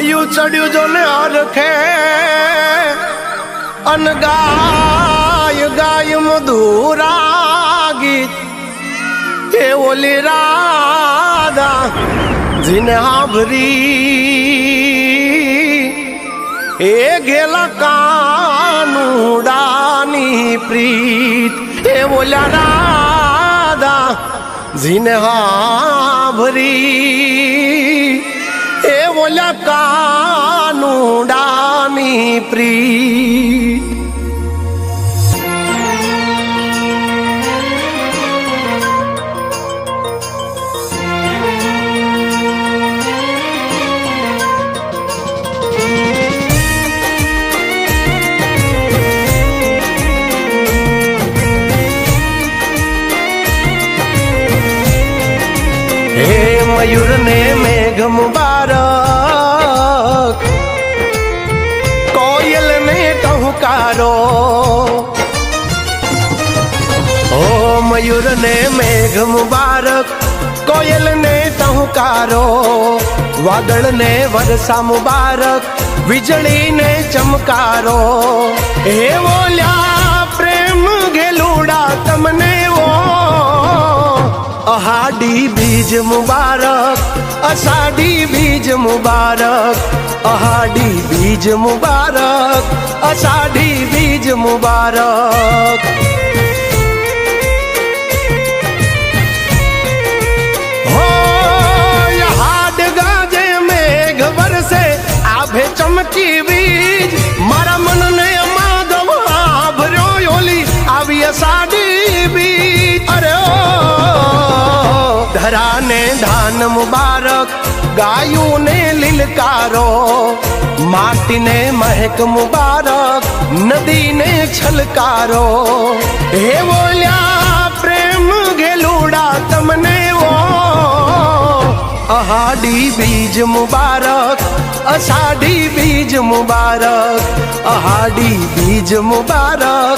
હૈયું ચડ્યું જો ને હરખે અન ગાય ગાય મધુરા ગીત એ ઓલી રાધા જીને હાભરી એ ગેલા કાનુડાની પ્રીત એ ઓલા રાધા જીને હાભરી એ ઓલા કાનુડાની પ્રીત मयूर ने मेघ मुबारक कोयल ने टहुकारो ओ मयूर ने मेघ मुबारक कोयल ने टहुकारो वादळ ने वरसा मुबारक वीजળી ने चमकारो हे बोल्या प्रेम घेलूड़ा तमने वो अहाडी बीज मुबारक अषाढ़ी बीज मुबारक अहाडी बीज मुबारक अषाढ़ी बीज मुबारक हो हाड गाजे मेघ बरसे आभे चमकी बीज मारा मन ने माधव आभर्यो योली आवी अषाढ़ी बीज अरे धरा ने धान मुबारक गायों ने लिलकारो माटी ने महक मुबारक नदी ने छलकारो हे बोल्या प्रेम घेलूड़ा तमने वो अहाडी बीज मुबारक अषाढ़ी बीज मुबारक अहाडी बीज मुबारक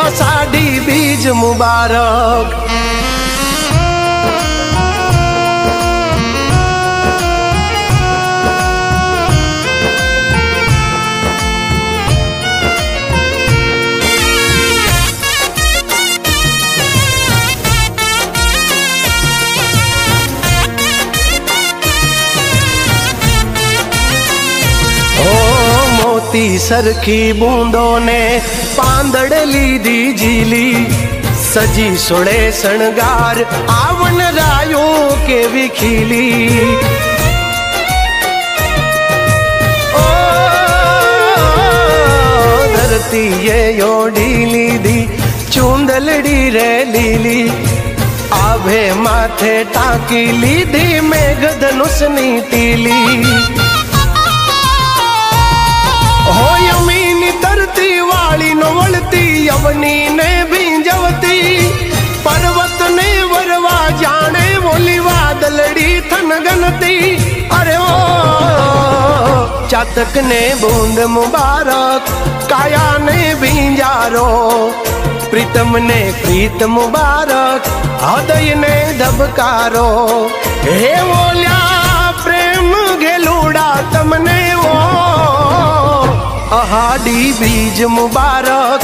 अषाढ़ी बीज मुबारक सरखी बूंदों ने पांदड़ लीधी झीली सजी सोड़े शणगार आवन रायों के विखीली ओ धरती ये योड़ी लीधी चूंदलड़ी रे लीली आभे माथे टाकी लीधी मेघ धनुषनी टीली हो यमीनी धरती वाली न वळती यवनी ने भींजवती पर्वत ने वरवा जाने बोली वादलड़ी थन गनती अरे ओ चातक ने बूंद मुबारक काया ने भींजारो प्रीतम ने प्रीत मुबारक हृदय ने धबकारो हे बोल्या प्रेम घेलूड़ा तमने वो अहाडी बीज मुबारक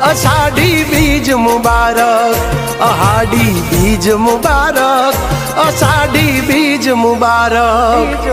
अषाढ़ी बीज मुबारक अहाडी बीज मुबारक अषाढ़ी बीज मुबारक